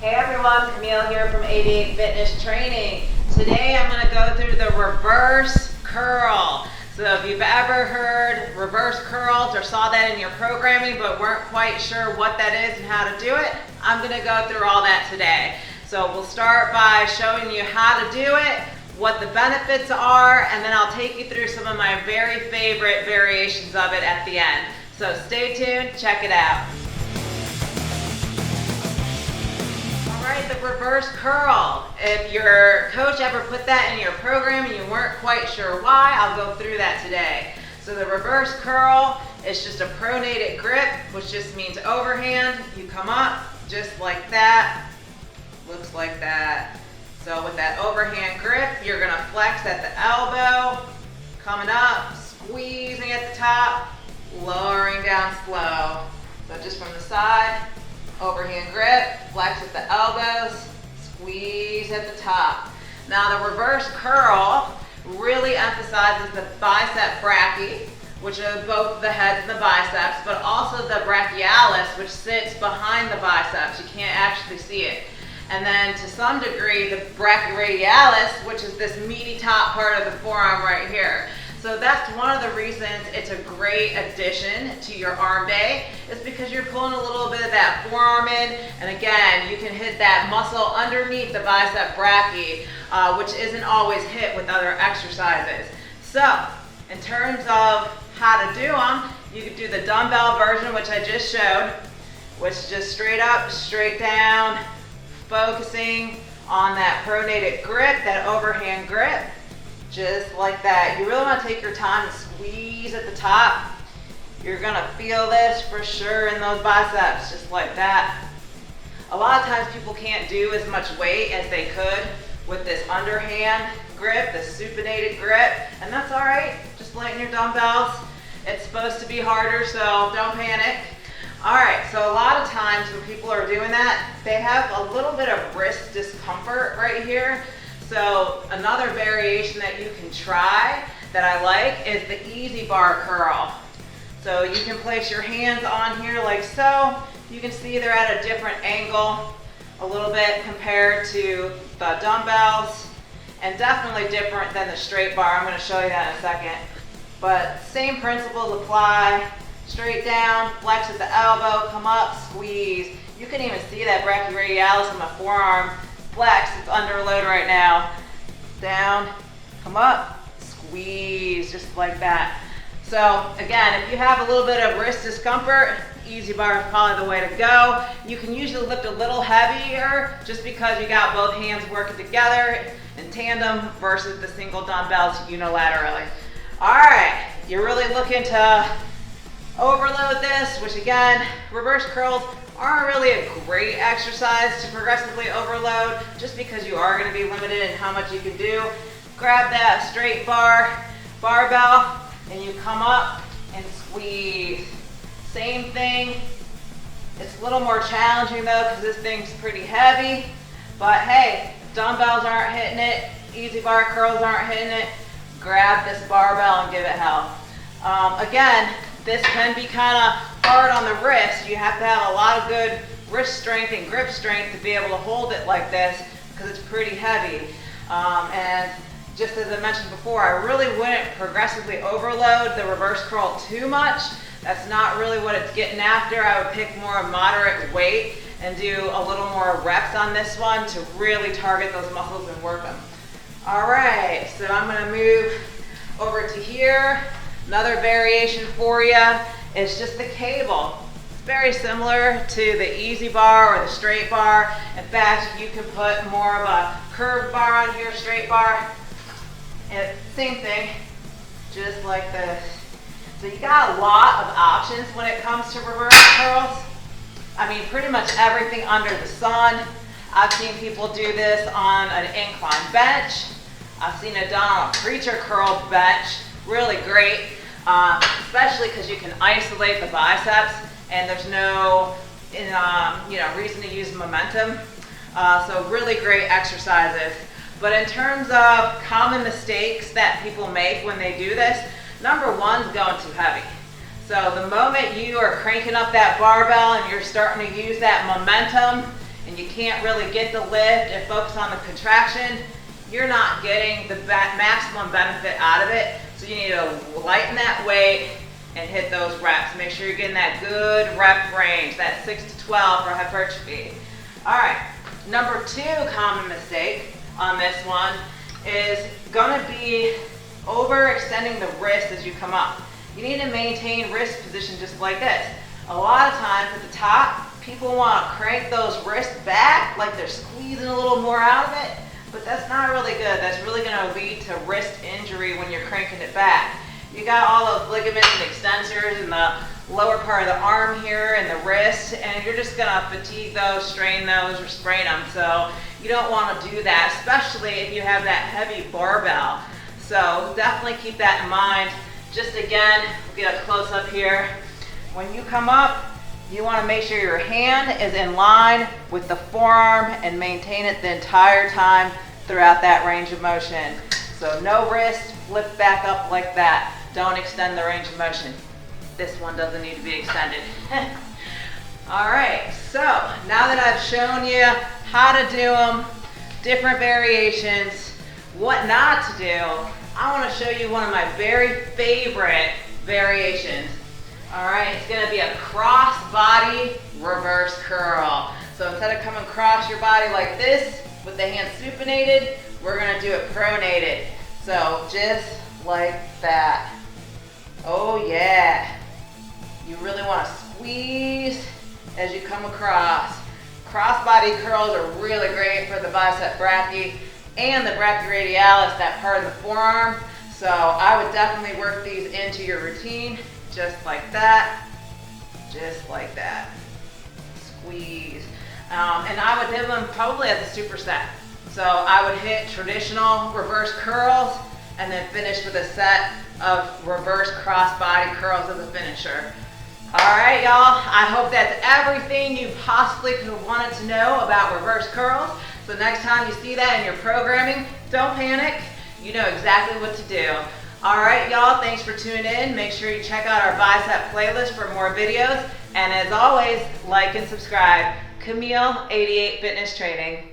Hey everyone, Camille here from 88 Fitness Training. Today I'm going to go through the reverse curl. So if you've ever heard reverse curls or saw that in your programming but weren't quite sure what that is and how to do it, I'm going to go through all that today. So we'll start by showing you how to do it, what the benefits are, and then I'll take you through some of my very favorite variations of it at the end. So stay tuned, check it out. Alright, the reverse curl. If your coach ever put that in your program and you weren't quite sure why, I'll go through that today. So the reverse curl is just a pronated grip, which just means overhand. You come up just like that, looks like that. So with that overhand grip, you're going to flex at the elbow, coming up, squeezing at the top, lowering down slow. So just from the side, overhand grip, flex at the elbows, squeeze at the top. Now the reverse curl really emphasizes the bicep brachii, which are both the heads and the biceps, but also the brachialis, which sits behind the biceps. You can't actually see it. And then to some degree, the brachiradialis, which is this meaty top part of the forearm right here. So that's one of the reasons it's a great addition to your arm day, is because you're pulling a little bit of that forearm in, and again, you can hit that muscle underneath the bicep brachii, which isn't always hit with other exercises. So, in terms of how to do them, you could do the dumbbell version, which I just showed, which is just straight up, straight down, focusing on that pronated grip, that overhand grip. Just like that. You really want to take your time and squeeze at the top. You're going to feel this for sure in those biceps, just like that. A lot of times people can't do as much weight as they could with this underhand grip, this supinated grip, and that's all right. Just lighten your dumbbells. It's supposed to be harder, so don't panic. All right, so a lot of times when people are doing that, they have a little bit of wrist discomfort right here. So another variation that you can try that I like is the easy bar curl. So you can place your hands on here like so. You can see they're at a different angle a little bit compared to the dumbbells, and definitely different than the straight bar. I'm going to show you that in a second. But same principles apply. Straight down, flex at the elbow, come up, squeeze. You can even see that brachiradialis in my forearm. Flex, it's under load right now. Down, come up, squeeze, just like that. So again, if you have a little bit of wrist discomfort, easy bar is probably the way to go. You can usually lift a little heavier just because you got both hands working together in tandem versus the single dumbbells unilaterally. All right, you're really looking to overload this, which again, reverse curls aren't really a great exercise to progressively overload just because you are going to be limited in how much you can do. Grab that straight barbell, and you come up and squeeze. Same thing. It's a little more challenging though because this thing's pretty heavy, but hey, dumbbells aren't hitting it, easy bar curls aren't hitting it, grab this barbell and give it hell. Again, this can be kind of hard on the wrist. You have to have a lot of good wrist strength and grip strength to be able to hold it like this because it's pretty heavy. And just as I mentioned before, I really wouldn't progressively overload the reverse curl too much. That's not really what it's getting after. I would pick more moderate weight and do a little more reps on this one to really target those muscles and work them. All right, so I'm going to move over to here. Another variation for you is just the cable. It's very similar to the easy bar or the straight bar. In fact, you can put more of a curved bar on here, straight bar, and same thing, just like this. So you got a lot of options when it comes to reverse curls. I mean, pretty much everything under the sun. I've seen people do this on an incline bench. I've seen it done on a preacher curl bench. Really great, especially because you can isolate the biceps and there's no reason to use momentum. So really great exercises. But in terms of common mistakes that people make when they do this, number one is going too heavy. So the moment you are cranking up that barbell and you're starting to use that momentum, and you can't really get the lift and focus on the contraction, you're not getting the maximum benefit out of it. So you need to lighten that weight and hit those reps. Make sure you're getting that good rep range, that 6 to 12 for hypertrophy. All right, number 2 common mistake on this one is gonna be overextending the wrist as you come up. You need to maintain wrist position just like this. A lot of times at the top, people want to crank those wrists back like they're squeezing a little more out of it, but that's not really good. That's really going to lead to wrist injury when you're cranking it back. You got all those ligaments and extensors in the lower part of the arm here and the wrist, and you're just going to fatigue those, strain those, or sprain them. So you don't want to do that, especially if you have that heavy barbell. So definitely keep that in mind. Just again, we'll get a close up here. When you come up, you want to make sure your hand is in line with the forearm and maintain it the entire time throughout that range of motion. So no wrist, flip back up like that. Don't extend the range of motion. This one doesn't need to be extended. All right, so now that I've shown you how to do them, different variations, what not to do, I want to show you one of my very favorite variations. All right, it's going to be a cross body reverse curl. So instead of coming across your body like this with the hands supinated, we're going to do it pronated. So just like that. Oh yeah. You really want to squeeze as you come across. Cross body curls are really great for the bicep brachii and the brachioradialis, that part of the forearm. So I would definitely work these into your routine, just like that, just like that. Squeeze. And I would hit them probably as a superset. So I would hit traditional reverse curls and then finish with a set of reverse cross body curls as a finisher. All right, y'all, I hope that's everything you possibly could have wanted to know about reverse curls. So next time you see that in your programming, don't panic. You know exactly what to do. All right, y'all, thanks for tuning in. Make sure you check out our bicep playlist for more videos. And as always, like and subscribe. Camille, 88 Fitness Training.